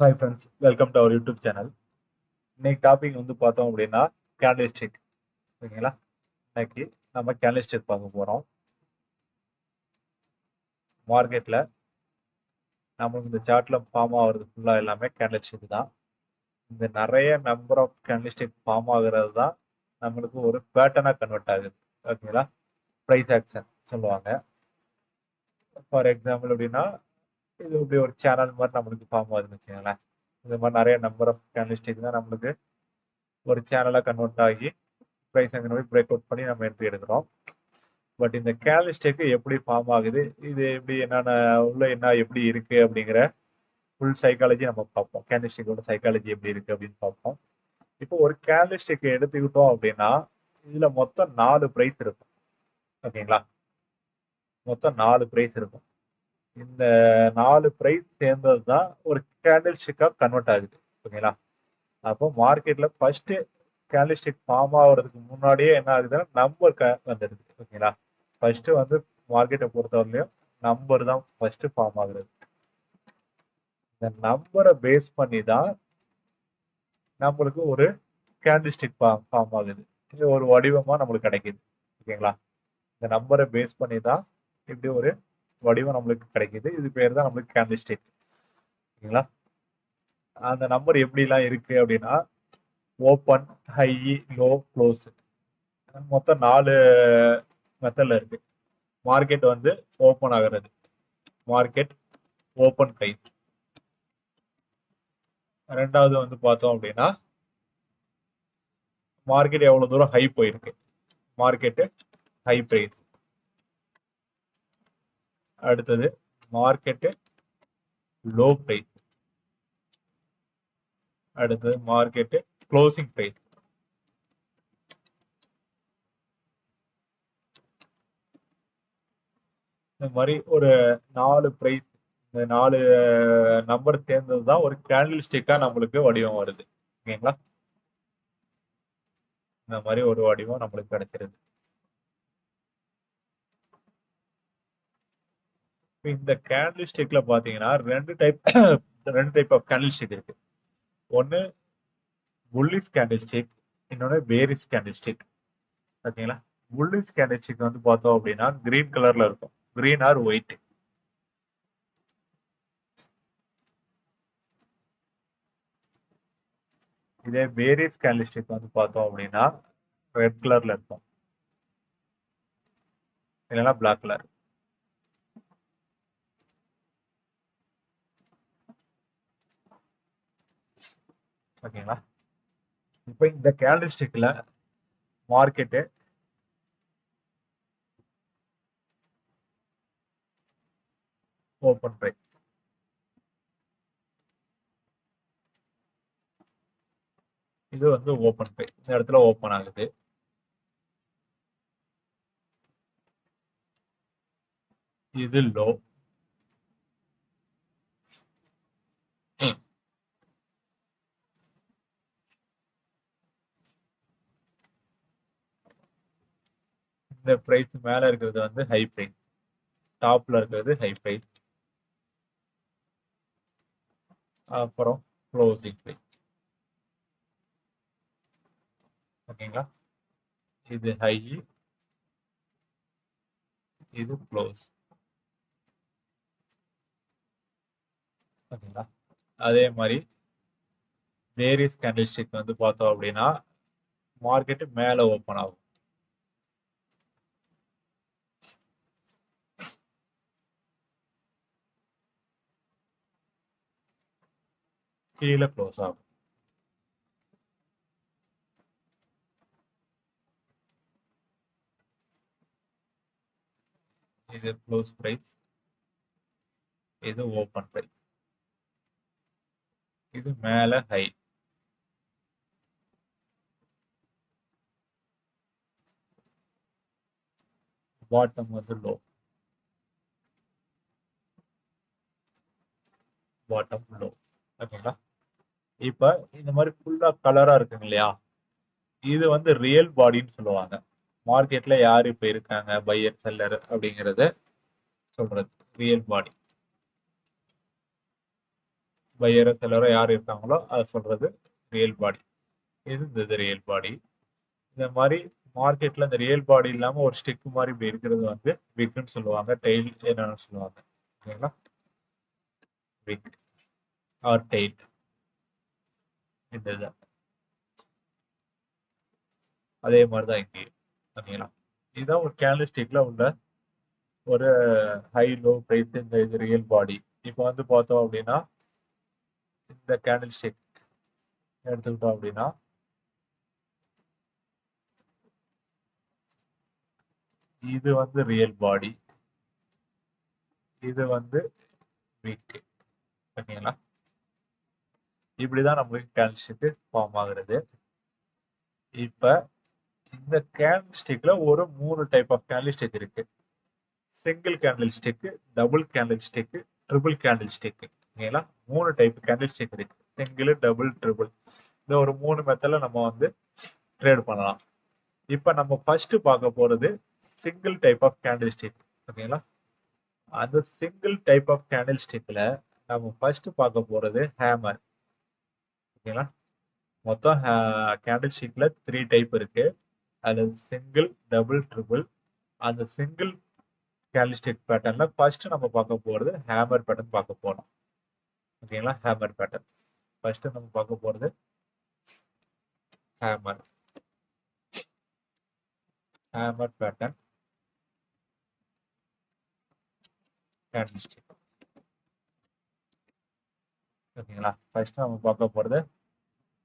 Hi friends, welcome to our YouTube channel. இன்னைக்கு topic வந்து பார்த்தோம் அப்படின்னா கேண்டில் ஸ்டிக். ஓகேங்களா? இன்னைக்கு நம்ம கேண்டில் ஸ்டிக் பார்க்க போகிறோம். மார்க்கெட்டில் நம்மளுக்கு இந்த சார்ட்ல ஃபார்ம் ஆகுறது ஃபுல்லாக எல்லாமே கேண்டில் ஸ்டிக் தான். இந்த நிறைய number of candle stick form ஆகுறது தான் நம்மளுக்கு ஒரு பேட்டர்னாக கன்வெர்ட் ஆகுது. ஓகேங்களா? ப்ரைஸ் ஆக்ஷன் சொல்லுவாங்க. ஃபார் எக்ஸாம்பிள் அப்படின்னா இது இப்படி ஒரு சேனல் மாதிரி நம்மளுக்கு ஃபார்ம் ஆகுதுன்னு வச்சுக்கோங்களேன். இந்த மாதிரி நிறைய நம்பர் ஆஃப் கேண்டில் ஸ்டிக் தான் நம்மளுக்கு ஒரு சேனலாக கன்வெர்ட் ஆகி ப்ரைஸ் அங்கே பிரேக் அவுட் பண்ணி நம்ம என்ட்ரி எடுக்கிறோம். பட் இந்த கேண்டில் ஸ்டிக் எப்படி ஃபார்ம் ஆகுது, இது எப்படி என்னென்ன உள்ள என்ன எப்படி இருக்கு அப்படிங்கிற ஃபுல் சைக்காலஜி நம்ம பார்ப்போம். கேண்டில் ஸ்டிக்கோட சைக்காலஜி எப்படி இருக்கு அப்படின்னு பார்ப்போம். இப்போ ஒரு கேண்டில் ஸ்டிக் எடுத்துக்கிட்டோம் அப்படின்னா இதுல மொத்தம் 4 பிரைஸ் இருக்கும். ஓகேங்களா? மொத்தம் 4 பிரைஸ் இருக்கும். இந்த 4 பிரைஸ் சேர்ந்தது தான் ஒரு கேண்டில் ஸ்டிக்கா கன்வெர்ட் ஆகுது. ஓகேங்களா? அப்போ மார்க்கெட்ல ஃபர்ஸ்ட் கேண்டில் ஸ்டிக் ஃபார்ம் ஆகுறதுக்கு முன்னாடியே என்ன ஆகுதுன்னா நம்பர் வந்துடுது. ஓகேங்களா? ஃபர்ஸ்ட் வந்து மார்க்கெட்டை பொறுத்தவரையிலையும் நம்பர் தான் ஃபர்ஸ்ட் ஃபார்ம் ஆகுறது. இந்த நம்பரை பேஸ் பண்ணி தான் நம்மளுக்கு ஒரு கேண்டில் ஸ்டிக் ஃபார்ம் ஆகுது. இது ஒரு வடிவமா நம்மளுக்கு கிடைக்குது. ஓகேங்களா? இந்த நம்பரை பேஸ் பண்ணி தான் இப்படி ஒரு வடிவம் நம்மளுக்கு கிடைக்குது. இது பேர் தான் நம்மளுக்கு கேண்டில் ஸ்டிக். ஓகேங்களா? அந்த நம்பர் எப்படிலாம் இருக்கு அப்படின்னா ஓப்பன், ஹை, லோ, க்ளோஸ் மொத்தம் 4 மெத்தட்ல இருக்கு. மார்க்கெட் வந்து ஓப்பன் ஆகிறது, மார்க்கெட் ஓப்பன் பிரைஸ். ரெண்டாவது வந்து பார்த்தோம் அப்படின்னா மார்க்கெட் எவ்வளவு தூரம் ஹை போயிருக்கு, மார்க்கெட் ஹை பிரைஸ். அடுத்தது மார்க்கெட் லோ பிரைஸ். அடுத்தது மார்க்கெட் க்ளோசிங் பிரைஸ். இந்த மாதிரி ஒரு 4 பிரைஸ், இந்த 4 நம்பர் சேர்ந்தது தான் ஒரு கேண்டில் ஸ்டிக்கா நம்மளுக்கு வடிவம் வருது. ஓகேங்களா? இந்த மாதிரி ஒரு வடிவம் நம்மளுக்கு கிடைச்சிருது. இந்த கேண்டில் ஸ்டிக்ல பாத்தீங்கன்னா ரெண்டு டைப் ஆஃப் கேண்டில் ஸ்டிக் இருக்கு. ஒன்னு புல்லிஷ் கேண்டில் ஸ்டிக், இன்னொன்னு பேரிஷ் கேண்டில் ஸ்டிக். ஓகேங்களா? புல்லிஷ் கேண்டில் ஸ்டிக் வந்து பார்த்தோம் அப்படின்னா கிரீன் கலர்ல இருக்கும், கிரீன் ஆர் ஒயிட். இதே பேரிஷ் கேண்டில் ஸ்டிக் வந்து பார்த்தோம் அப்படின்னா ரெட் கலர்ல இருக்கும், இல்லைன்னா பிளாக் கலர். ஓகேங்களா? இப்போ இந்த கேண்டில் ஸ்டிக்ல மார்க்கெட்டு ஓப்பன் பிரைஸ், இது வந்து ஓப்பன் பிரைஸ், இந்த இடத்துல ஓப்பன் ஆகுது. இது லோ, இந்த பிரைஸ் மேல இருக்கிறது வந்து ஹை பிரைஸ், டாப்ல இருக்கிறது ஹை பிரைஸ். அப்புறம் க்ளோசிங் பிரைஸ். ஓகேங்களா? இது ஹை, இது க்ளோஸ். ஓகேங்களா? அதே மாதிரி பேரிஷ் கேண்டில் ஸ்டிக் வந்து பார்த்தோம் அப்படின்னா மார்க்கெட் மேல ஓப்பன் ஆகும், கீழே க்ளோஸ் ஆகும். இது க்ளோஸ் பிரைஸ், இது ஓப்பன் பிரைஸ். இது மேல ஹை, பாட்டம் வந்து லோ, பாட்டம் லோ. ஓகேங்களா? இப்ப இந்த மாதிரி ஃபுல்லா கலரா இருக்குங்க இல்லையா, இது வந்து ரியல் பாடின்னு சொல்லுவாங்க. மார்க்கெட்ல யாரு இப்ப இருக்காங்க பையர் செல்லர் அப்படிங்கறது சொல்றது ரியல் பாடி. பையரோ செல்லரோ யார் இருக்காங்களோ அதை சொல்றது ரியல் பாடி. இது ரியல் பாடி. இந்த மாதிரி மார்க்கெட்ல இந்த ரியல் பாடி இல்லாம ஒரு ஸ்டிக் மாதிரி இப்படி இருக்கிறது வந்து விக்னு சொல்லுவாங்க. டெய்ல் என்னன்னு சொல்லுவாங்க. ஓகேங்களா, விக் ஆர் டெய்ல். இந்த இது அதே மாதிரிதான் இங்கே. ஓகேங்களா, இதுதான் ஒரு கேண்டில் ஸ்டிக்ல உள்ள ஒரு ஹை லோ பிரைஸ். இந்த இது ரியல் பாடி. இப்போ வந்து பார்த்தோம் அப்படின்னா இந்த கேண்டில் ஸ்டிக் எடுத்துக்கிட்டோம் அப்படின்னா இது வந்து ரியல் பாடி, இது வந்து வீக். ஓகேங்களா, இப்படிதான் நம்மளுக்கு கேண்டில் ஸ்டிக் ஃபார்ம் ஆகுறது. இப்ப இந்த கேண்டில் ஸ்டிக்ல ஒரு 3 டைப் ஆஃப் கேண்டில் ஸ்டிக் இருக்கு. Single candle stick, double candle stick, triple candle stick. ஓகேங்களா, 3 டைப் கேண்டில் ஸ்டிக் இருக்கு. Single, double, triple. இந்த ஒரு 3 மெத்தட்ல நம்ம வந்து ட்ரேட் பண்ணலாம். இப்ப நம்ம ஃபர்ஸ்ட் பார்க்க போறது single type of candle stick. ஓகேங்களா, அந்த சிங்கிள் டைப் ஆஃப் கேண்டில் ஸ்டிக்ல நம்ம ஃபர்ஸ்ட் பார்க்க போறது ஹேமர். ஓகேங்களா, மொத்தம் கேண்டில் ஸ்டிக்ல 3 டைப் இருக்கு. அது சிங்கிள், டபுள், ட்ரிபிள். அந்த சிங்கிள் கேண்டில் ஸ்டிக் பேட்டர்ன்ல ஃபர்ஸ்ட் நம்ம பார்க்க போறது ஹேமர் பேட்டர்ன் பார்க்க போறோம். ஓகேங்களா, ஹேமர் பேட்டர்ன் ஃபர்ஸ்ட் நம்ம பார்க்க போறது hammer. Hammer pattern candle stick. ஓகேங்களா, ஃபர்ஸ்ட் நம்ம பார்க்க போறது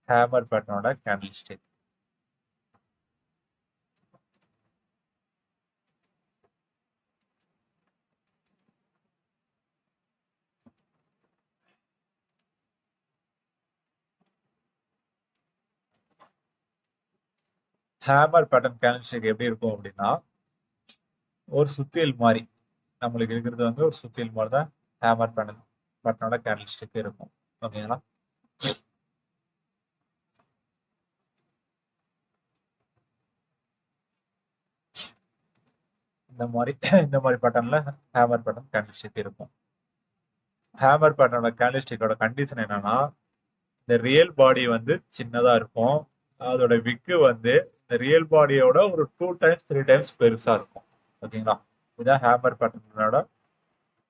ஹேமர் பேட்டர்னோட candlestick. Hammer pattern candlestick எப்படி இருக்கும் அப்படின்னா ஒரு சுத்தியல் மாதிரி நம்மளுக்கு இருக்கிறது வந்து ஒரு சுத்தியல் மாதிரி தான் ஹேமர் பேட்டர்னோட கேண்டில் ஸ்டிக் இருக்கும். ஓகேங்களா, இந்த மாதிரி பேட்டர்ன்ல ஹேமர் பேட்டர்ன் கேண்டில் ஸ்டிக் இருக்கும். ஹேமர் பேட்டர்னோட கேண்டில் ஸ்டிக்கோட கண்டிஷன் என்னன்னா இந்த ரியல் பாடி வந்து சின்னதா இருக்கும். அதோட விக்கு வந்து இந்த ரியல் பாடியோட ஒரு 2 டைம்ஸ் 3 டைம்ஸ் பெருசா இருக்கும். ஓகேங்களா, இதுதான் ஹேமர் பேட்டர்னோட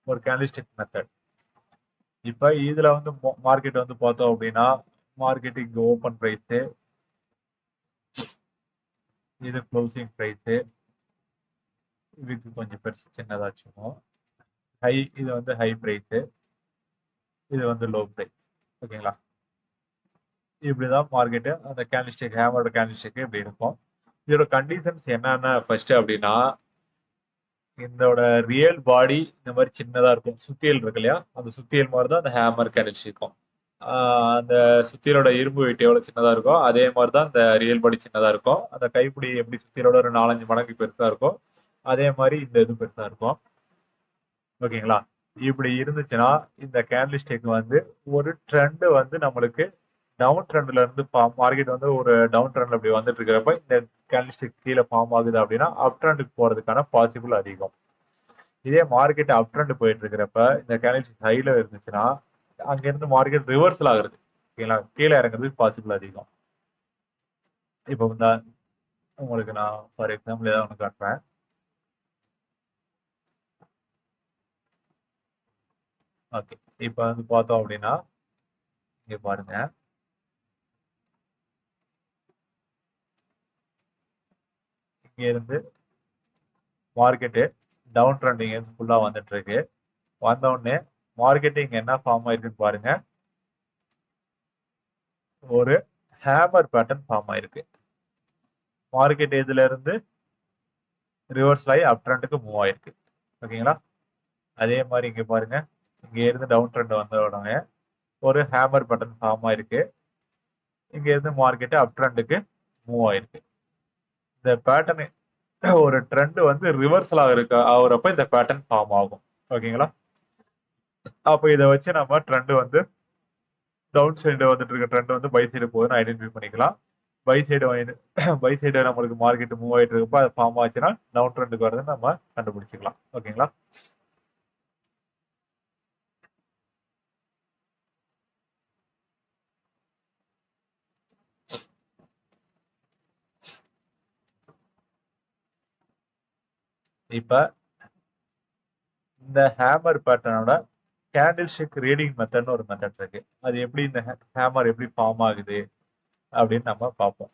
ஒரு கேண்டில் ஸ்டிக் மெத்தட். இப்ப இதுல வந்து மார்க்கெட் வந்து பார்த்தோம் அப்படின்னா மார்க்கெட் இங்க ஓபன் பிரைஸ், இது க்ளோசிங் பிரைஸ். இதுக்கு கொஞ்சம் பெருசு சின்னதாச்சும். இது வந்து ஹை பிரைஸ், இது வந்து லோ பிரைஸ். ஓகேங்களா, இப்படிதான் மார்க்கெட் அந்த கேண்டில் ஸ்டிக் ஹேமரோட கேண்டில் ஸ்டிக் இப்படி இருக்கும். இதோட கண்டிஷன்ஸ் என்னென்ன ஃபர்ஸ்ட் அப்படின்னா இதோட ரியல் பாடி இந்த மாதிரி சின்னதா இருக்கும். சுத்தியல் இருக்கு இல்லையா, அந்த சுத்தியல் மாதிரி தான் அந்த ஹேமர் கேண்டில் ஸ்டிக்கும். அந்த சுத்தியலோட இரும்பு வெயிட் எவ்வளவு சின்னதா இருக்கோ அதே மாதிரி தான் இந்த ரியல் பாடி சின்னதா இருக்கும். அந்த கைப்பிடி எப்படி சுத்தியலோட ஒரு 4-5 மடங்கு பெருசா இருக்கும் அதே மாதிரி இந்த இது பெருசா இருக்கும். ஓகேங்களா, இப்படி இருந்துச்சுன்னா இந்த கேண்டில் ஸ்டிக் வந்து ஒரு ட்ரெண்ட் வந்து நம்மளுக்கு டவுன் ட்ரெண்ட்ல இருந்து மார்க்கெட் வந்து ஒரு டவுன் ட்ரெண்ட்ல இப்படி வந்துட்டு இருக்கிறப்ப இந்த கேண்டில் ஸ்டிக் கீழே ஃபார்ம் ஆகுது அப்படின்னா அப் ட்ரெண்டுக்கு போறதுக்கான பாசிபிள் அதிகம். இதே மார்க்கெட் அப் ட்ரெண்ட் போயிட்டு இருக்கிறப்ப இந்த கேண்டில் ஸ்டிக் ஹைல இருந்துச்சுன்னா அங்க இருந்து மார்க்கெட் ரிவர்சல் ஆகுறது. ஓகேங்களா, கீழே இறங்குறதுக்கு பாசிபிள் அதிகம். இப்போ இந்த உங்களுக்கு நான் ஃபார் எக்ஸாம்பிள் ஏதாவது ஒன்று காட்டுறேன். ஓகே, இப்போ வந்து பார்த்தோம் அப்படின்னா இங்க பாருங்க, இங்க இருந்து மார்க்கெட்டு டவுன் ட்ரெண்டிங் ஃபுல்லா வந்துட்டு இருக்கு. வந்த உடனே மார்க்கெட்டிங் என்ன ஃபார்ம் ஆயிருக்குன்னு பாருங்க, ஒரு ஹேமர் பேட்டர்ன் ஃபார்ம் ஆயிருக்கு. மார்க்கெட் இதுல இருந்து ரிவர்ஸ் ஆகி அப் ட்ரெண்டுக்கு மூவ் ஆயிருக்கு. ஓகேங்களா, அதே மாதிரி இங்க பாருங்க, இங்க இருந்து டவுன் ட்ரெண்ட் வந்த உடனே ஒரு ஹேமர் பேட்டர்ன் ஃபார்ம் ஆயிருக்கு. இங்க இருந்து மார்க்கெட் அப் ட்ரெண்டுக்கு மூவ் ஆயிருக்கு. இந்த பேட்டர்ன் ஒரு ட்ரெண்ட் வந்து ரிவர்சல் ஆகுறப்ப இந்த பேட்டர்ன் ஃபார்ம் ஆகும். ஓகேங்களா, அப்ப இதை வச்சு நம்ம ட்ரெண்ட் வந்து டவுன் சைடு வந்துட்டு இருக்க ட்ரெண்ட் வந்து பை சைடு போகுதுன்னு ஐடென்டிஃபை பண்ணிக்கலாம். பை சைடு பை சைடு நம்மளுக்கு மார்க்கெட் மூவ் ஆயிட்டு இருக்கப்ப அது ஃபார்ம் ஆச்சுன்னா டவுன் ட்ரெண்டுக்கு வருதுன்னு நம்ம கண்டுபிடிச்சிக்கலாம். ஓகேங்களா, இப்ப இந்த ஹேமர் பேட்டர்னோட கேண்டில் ஸ்டிக் ரீடிங் மெத்தட்னு ஒரு மெத்தட் இருக்கு. அது எப்படி இந்த ஹேமர் எப்படி ஃபார்ம் ஆகுது அப்படின்னு நம்ம பார்ப்போம்.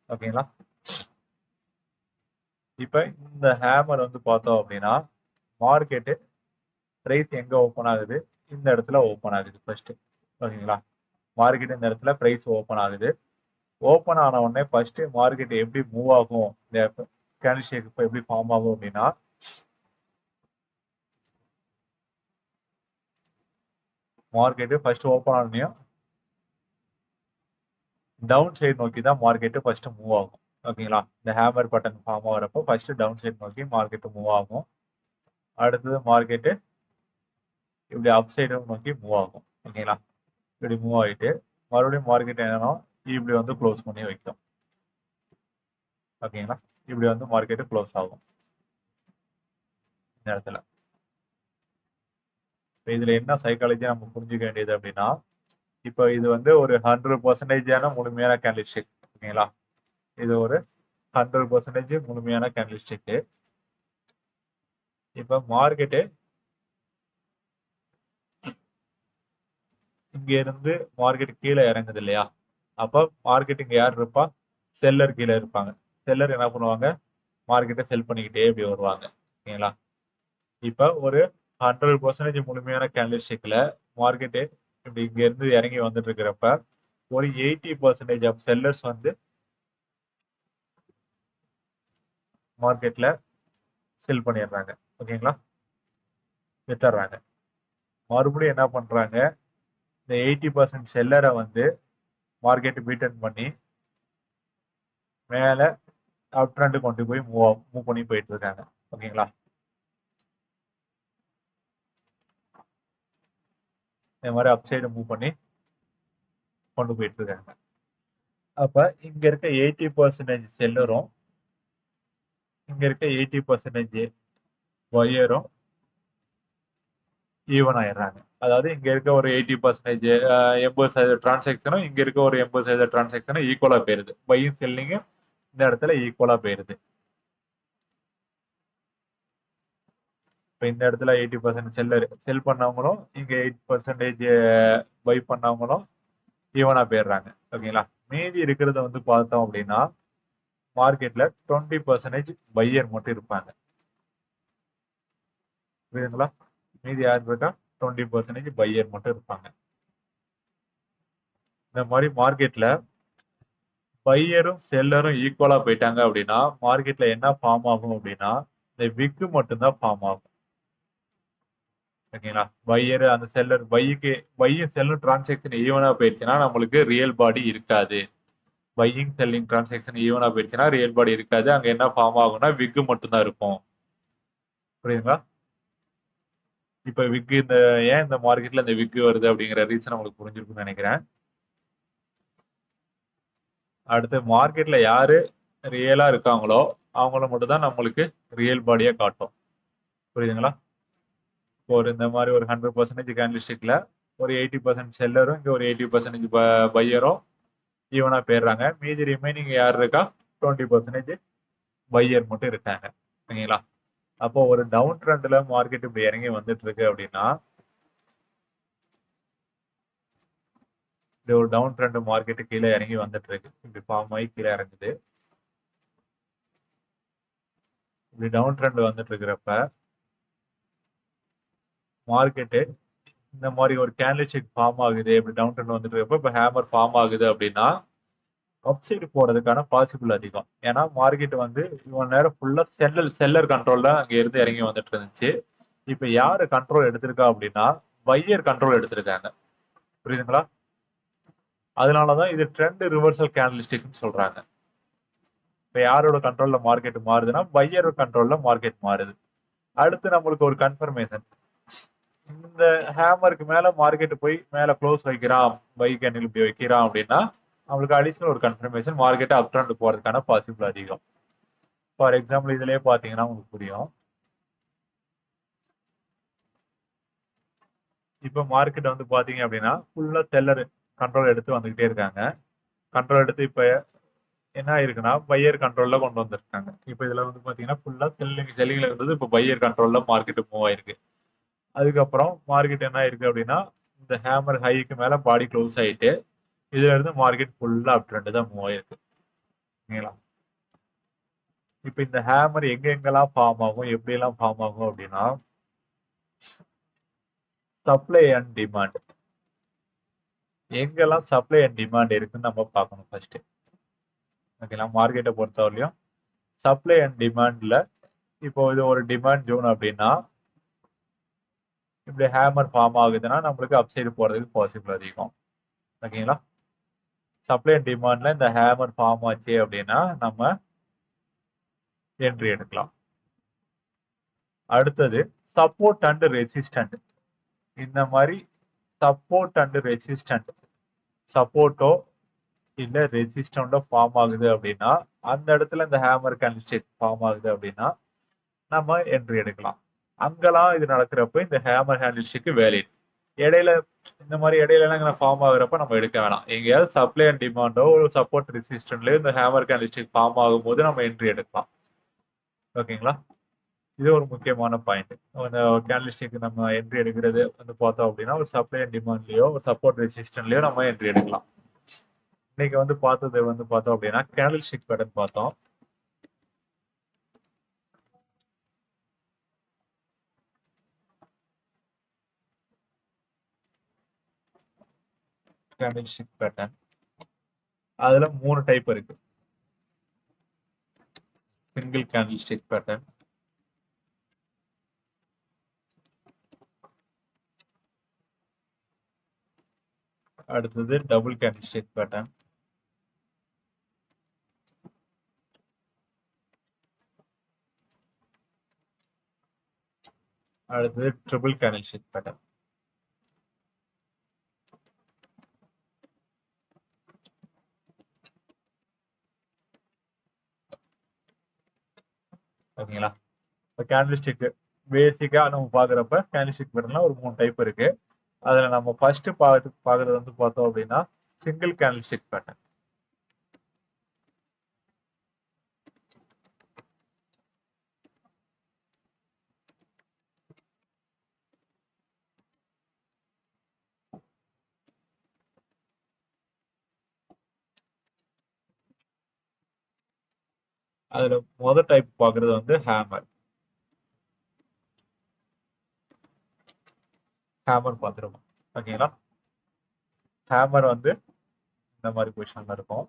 ஓகேங்களா? இப்ப இந்த ஹேமர் வந்து பார்த்தோம் அப்படின்னா மார்க்கெட்டு பிரைஸ் எங்க ஓப்பன் ஆகுது? இந்த இடத்துல ஓப்பன் ஆகுது ஃபர்ஸ்ட். ஓகேங்களா? மார்க்கெட் இந்த இடத்துல பிரைஸ் ஓப்பன் ஆகுது. ஓப்பன் ஆன உடனே ஃபர்ஸ்ட் மார்க்கெட் எப்படி மூவ் ஆகும்? இந்த கேண்டில் ஸ்டிக் இப்போ எப்படி ஃபார்ம் ஆகும் அப்படின்னா மார்க்கெட்டு ஃபர்ஸ்ட் ஓப்பன் ஆனதையும் டவுன் சைடு நோக்கி தான் மார்க்கெட்டு ஃபர்ஸ்ட் மூவ் ஆகும். ஓகேங்களா? இந்த ஹேமர் பட்டன் ஃபார்ம் ஆகிறப்போ ஃபர்ஸ்ட் டவுன் சைடு நோக்கி மார்க்கெட்டு மூவ் ஆகும். அடுத்தது மார்க்கெட்டு இப்படி அப் சைடு நோக்கி மூவ் ஆகும். ஓகேங்களா? இப்படி மூவ் ஆகிட்டு மறுபடியும் மார்க்கெட் என்னன்னா இப்படி வந்து க்ளோஸ் பண்ணி வைக்கும். ஓகேங்களா? இப்படி வந்து மார்க்கெட்டு க்ளோஸ் ஆகும் இந்த இடத்துல. இதுல என்ன சைக்காலஜி நம்ம புரிஞ்சுக்க வேண்டியது அப்படின்னா இப்போ இது வந்து ஒரு 100% முழுமையான கேண்டில் ஸ்டிக். ஓகேங்களா? இது ஒரு 100% முழுமையான கேண்டில் ஸ்டிக். இப்ப மார்க்கெட்டு இங்க இருந்து மார்க்கெட் கீழே இறங்குது இல்லையா? அப்ப மார்க்கெட் இங்க யார் இருப்பா? செல்லர் கீழே இருப்பாங்க. செல்லர் என்ன பண்ணுவாங்க? மார்க்கெட்டை செல் பண்ணிக்கிட்டே இப்படி வருவாங்க. ஓகேங்களா? இப்ப ஒரு 100% முழுமையான கேண்டில் ஸ்டிக்ல மார்க்கெட்டு இப்படி இங்க இருந்து இறங்கி வந்துட்டு இருக்கிறப்ப ஒரு 80% ஆஃப் செல்லர்ஸ் வந்து மார்க்கெட்ல செல் பண்ணிடுறாங்க. ஓகேங்களா? வித்துறாங்க. மறுபடியும் என்ன பண்றாங்க? இந்த 80% செல்லரை வந்து மார்க்கெட் பீட்டன் பண்ணி மேல அப் ட்ரெண்ட் கொண்டு போய் மூவ் பண்ணி போயிட்டு இருக்காங்க. ஓகேங்களா? இந்த மாதிரி அப் சைடு மூவ் பண்ணி கொண்டு போயிட்டு இருக்காங்க. அப்ப இங்க இருக்க 80% செல்லரும் இங்க இருக்க 80% பையரும் ஈவன் ஆயிடுறாங்க. அதாவது இங்க இருக்க ஒரு 80% 80% டிரான்சாக்சனும் இங்க இருக்க ஒரு 80% டிரான்சாக்சனும் ஈக்குவலா போயிருது. பையும் செல்லிங் இந்த இடத்துல ஈக்குவலா போயிருது. இப்போ இந்த இடத்துல 80% செல் பண்ணவங்களும் இங்க 8% பை பண்ணவங்களும் ஈவனா போயிடுறாங்க. ஓகேங்களா? மீதி இருக்கிறத வந்து பார்த்தோம் அப்படின்னா மார்க்கெட்ல 20% பையர் மட்டும் இருப்பாங்க. புரியுதுங்களா? மீதி யார் இருக்கா? 20% பையர் மட்டும் இருப்பாங்க. இந்த மாதிரி மார்க்கெட்ல பையரும் செல்லரும் ஈக்குவலா போயிட்டாங்க அப்படின்னா மார்க்கெட்ல என்ன ஃபார்ம் ஆகும் அப்படின்னா இந்த விக்கு மட்டும்தான் ஃபார்ம் ஆகும். ஓகேங்களா? பையர் அந்த செல்லர் பையும் செல்லும் டிரான்சாக்சன் ஈவனா போயிடுச்சுன்னா நம்மளுக்கு ரியல் பாடி இருக்காது. பையிங் செல்லிங் டிரான்சாக்சன் ஈவனா போயிடுச்சுன்னா ரியல் பாடி இருக்காது. அங்க என்ன ஃபார்ம் ஆகும்னா விக்கு மட்டும்தான் இருக்கும். புரியுதுங்களா? இப்ப விக்கு ஏன் இந்த மார்க்கெட்ல இந்த விக்கு வருது அப்படிங்கிற ரீசன் உங்களுக்கு புரிஞ்சிருக்கும்னு நினைக்கிறேன். அடுத்து மார்க்கெட்ல யாரு ரியலா இருக்காங்களோ அவங்கள மட்டும் தான் நம்மளுக்கு ரியல் பாடியா காட்டும். புரியுதுங்களா? ஒரு இந்த மாதிரி ஒரு 100% கேண்டில் ஸ்டிக்ல ஒரு 80% செல்லரும் இங்க ஒரு 80% பையரும் ஈவனா போயிடுறாங்க. மீதி ரிமைனிங் யார் இருக்கா? 20% பையர் மட்டும் இருக்காங்க. ஓகேங்களா? அப்போ ஒரு டவுன் ட்ரெண்ட்ல மார்க்கெட் இப்படி இறங்கி வந்துட்டு இருக்கு அப்படின்னா ஒரு டவுன் ட்ரெண்ட் மார்க்கெட் கீழே இறங்கி வந்துட்டு இருக்கு. இப்படி ஃபார்ம் ஆகி கீழே இறங்குது. இப்படி டவுன் ட்ரெண்ட் வந்துட்டு இருக்கிறப்ப மார்க்கெட்டு இந்த மாதிரி ஒரு கேண்டில் ஸ்டிக் ஃபார்ம் ஆகுது. இப்படி டவுன் ட்ரெண்ட் வந்துட்டு இருக்கப்ப இப்ப ஹேமர் ஃபார்ம் ஆகுது அப்படின்னா அப் சைடு போறதுக்கான பாசிபிள் அதிகம். ஏன்னா மார்க்கெட் வந்து இவ்வளவு நேரம் ஃபுல்லா செல்லர் கண்ட்ரோல்ல அங்க இருந்து இறங்கி வந்துட்டு இருந்துச்சு. இப்ப யாரு கண்ட்ரோல் எடுத்திருக்கா அப்படின்னா பையர் கண்ட்ரோல் எடுத்திருக்காங்க. புரியுதுங்களா? அதனாலதான் இது ட்ரெண்ட் ரிவர்சல் கேண்டில் ஸ்டிக்னு சொல்றாங்க. இப்ப யாரோட கண்ட்ரோல்ல மார்க்கெட் மாறுதுன்னா பையர் கண்ட்ரோல்ல மார்க்கெட் மாறுது. அடுத்து நம்மளுக்கு ஒரு கன்ஃபர்மேஷன். இந்த ஹேமருக்கு மேல மார்க்கெட் போய் மேல க்ளோஸ் வைக்கிறான், பை கேண்டில் இப்படி வைக்கிறான் அப்படின்னா நம்மளுக்கு அடிஷனல் ஒரு கன்ஃபர்மேஷன் மார்க்கெட் அப் ட்ரெண்ட் போறதுக்கான பாசிபிள் அதிகம். ஃபார் எக்ஸாம்பிள் இதுலயே பாத்தீங்கன்னா உங்களுக்கு புரியும். இப்ப மார்க்கெட் வந்து பாத்தீங்க அப்படின்னா ஃபுல்லா செல்லர் கண்ட்ரோல் எடுத்து வந்துகிட்டே இருக்காங்க. கண்ட்ரோல் எடுத்து இப்ப என்ன ஆயிருக்குன்னா பையர் கண்ட்ரோல்ல கொண்டு வந்திருக்காங்க. இப்போ இதுல வந்து பாத்தீங்கன்னா ஃபுல்லா செல்லிங்ல இருந்தது இப்போ பையர் கண்ட்ரோல்ல மார்க்கெட் மூவ் ஆயிருக்கு. அதுக்கப்புறம் மார்க்கெட் என்ன ஆயிருக்கு அப்படின்னா இந்த ஹேமர் ஹைக்கு மேல பாடி க்ளோஸ் ஆயிட்டு இதுல இருந்து மார்க்கெட் ஃபுல்லா அப் ட்ரெண்ட் தான் மூவ் ஆயிருக்கு. ஓகேங்களா? இப்ப இந்த ஹேமர் எங்கெங்கெல்லாம் ஃபார்ம் ஆகும், எப்படி எல்லாம் ஃபார்ம் ஆகும் அப்படின்னா சப்ளை அண்ட் டிமாண்ட். எங்கெல்லாம் சப்ளை அண்ட் டிமாண்ட் இருக்குன்னு நம்ம பார்க்கணும் ஃபர்ஸ்ட். ஓகேங்களா? மார்க்கெட்டை பொறுத்தவரையும் சப்ளை அண்ட் டிமாண்ட்ல இப்போ இது ஒரு டிமாண்ட் ஜோன் அப்படின்னா இப்படி ஹேமர் ஃபார்ம் ஆகுதுன்னா நம்மளுக்கு அப்சைடு போறதுக்கு பாசிபிள் அதிகம். ஓகேங்களா? சப்ளை அண்ட் டிமாண்ட்ல இந்த ஹேமர் ஃபார்ம் ஆச்சு அப்படின்னா நம்ம என்ட்ரி எடுக்கலாம். அடுத்தது சப்போர்ட் அண்ட் ரெசிஸ்டன்ட். இந்த மாதிரி சப்போர்ட் அண்ட் ரெசிஸ்டன்ட், சப்போர்ட்டோ இல்ல ரெசிஸ்டன்டோ ஃபார்ம் ஆகுது அப்படின்னா அந்த இடத்துல இந்த ஹேமர் கேண்டில்ஸ்டிக் ஃபார்ம் ஆகுது அப்படின்னா நம்ம என்ட்ரி எடுக்கலாம். அங்கெல்லாம் இது நடக்கிறப்ப இந்த ஹேமர் கேண்டில்ஸ்டிக் வேலிட். இடையில இந்த மாதிரி இடையில எல்லாம் ஃபார்ம் ஆகுறப்ப நம்ம எடுக்க வேணாம். எங்கேயாவது சப்ளை அண்ட் டிமாண்டோ ஒரு சப்போர்ட் ரெசிஸ்டன்ட்லயோ இந்த ஹேமர் கேண்டில்ஸ்டிக் ஃபார்ம் ஆகும்போது நம்ம என்ட்ரி எடுக்கலாம். ஓகேங்களா? இது ஒரு முக்கியமான பாயிண்ட். அந்த கேண்டில்ஸ்டிக் நம்ம என்ட்ரி எடுக்கிறது வந்து பார்த்தோம் அப்படின்னா ஒரு சப்ளை அண்ட் டிமாண்ட்லயோ ஒரு சப்போர்ட் ரெசிஸ்டன்ட்லயோ நம்ம என்ட்ரி எடுக்கலாம். இன்னைக்கு வந்து பார்த்தது வந்து பார்த்தோம் அப்படின்னா கேண்டில்ஸ்டிக் பேட்டர்ன் பார்த்தோம். கேண்டில்ஸ்டிக் பேட்டர்ன் அதுல 3 டைப் இருக்கு. சிங்கிள் கேண்டில்ஸ்டிக் பேட்டர்ன், அடுத்தது டபுள் கேண்டில்ஸ்டிக் பேட்டர்ன், அடுத்தது ட்ரிபிள் கேண்டில்ஸ்டிக் பேட்டர்ன். ஓகேங்களா? இப்போ கேண்டில்ஸ்டிக் பேசிக்கா நம்ம பாக்குறப்ப கேண்டில்ஸ்டிக் பேட்டர்ன்ல ஒரு 3 டைப் இருக்கு. அதுல நம்ம ஃபர்ஸ்ட் பாக்குறது வந்து பார்த்தோம் அப்படின்னா சிங்கிள் கேண்டில்ஸ்டிக் பேட்டர்ன். அதுல முதல் டைப் பாக்குறது வந்து ஹேமர். ஹேமர் பார்த்துருவோம். ஓகேங்களா? ஹேமர் வந்து இந்த மாதிரி பொசிஷன்ல இருக்கும்.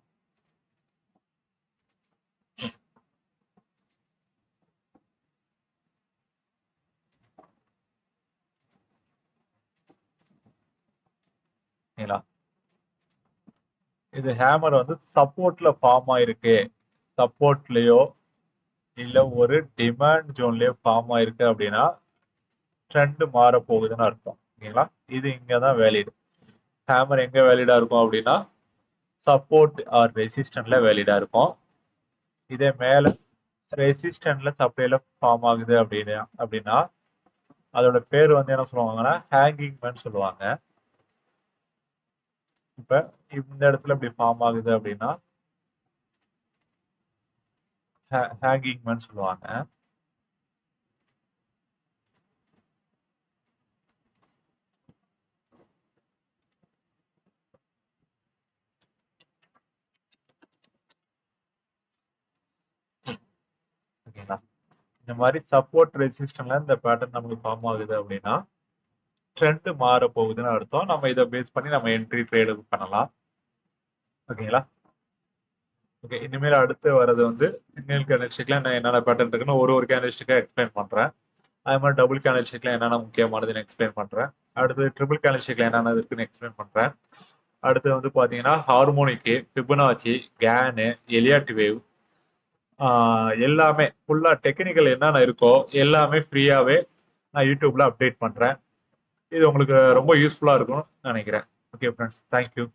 ஓகேங்களா? இது ஹேமர் வந்து சப்போர்ட்ல ஃபார்ம் ஆயிருக்கு, சப்போர்ட்லயோ இல்ல ஒரு டிமாண்ட் ஜோன்லயோ ஃபார்ம் ஆயிருக்கு அப்படின்னா ட்ரெண்ட் மாற போகுதுன்னு அர்த்தம். ஓகேங்களா? இது இங்கதான் வேலிட். ஹேமர் எங்க வேலிடா இருக்கும் அப்படின்னா சப்போர்ட் ஆர் ரெசிஸ்டன்ட்ல வேலிடா இருக்கும். இதே மேல ரெசிஸ்டன்ட்ல சப்ளைல ஃபார்ம் ஆகுது அப்படின்னா அதோட பேர் வந்து என்ன சொல்லுவாங்கன்னா ஹேங்கிங் மேன் சொல்லுவாங்க. இப்ப இந்த இடத்துல இப்படி ஃபார்ம் ஆகுது அப்படின்னா ஹேங்கிங் மேன் சொல்லுவாங்க. ஓகேங்களா? இந்த மாதிரி சப்போர்ட் ரெசிஸ்டன்ட்ல இந்த பேட்டர்ன் நமக்கு ஃபார்ம் ஆகுது அப்படின்னா ட்ரெண்ட் மாற போகுதுன்னு அர்த்தம். நம்ம இதை பேஸ் பண்ணி நம்ம என்ட்ரி ட்ரேடு பண்ணலாம். ஓகேங்களா? ஓகே, இனிமேல் அடுத்து வர்றது வந்து சிங்கிள் கேண்டில்ஸ்டிக்ல என்னென்ன பேட்டர்ன் இருக்குன்னு ஒரு கேண்டில்ஸ்டிக்கா எக்ஸ்பிளைன் பண்றேன். அதே மாதிரி டபுள் கேண்டில்ஸ்டிக்ல என்னென்ன முக்கியமானதுன்னு எக்ஸ்பிளைன் பண்றேன். அடுத்து ட்ரிபிள் கேண்டில்ஸ்டிக்ல என்னென்ன இருக்குன்னு எக்ஸ்பிளைன் பண்றேன். அடுத்து வந்து பாத்தீங்கன்னா ஹார்மோனிக்கு, ஃபிபனாச்சி, கேனு, எலியாட் வேவ் எல்லாமே ஃபுல்லா டெக்னிக்கல் என்னென்ன இருக்கோ எல்லாமே ஃப்ரீயாவே நான் யூடியூப்ல அப்டேட் பண்றேன். இது உங்களுக்கு ரொம்ப யூஸ்ஃபுல்லா இருக்கும்னு நினைக்கிறேன். Okay friends, thank you.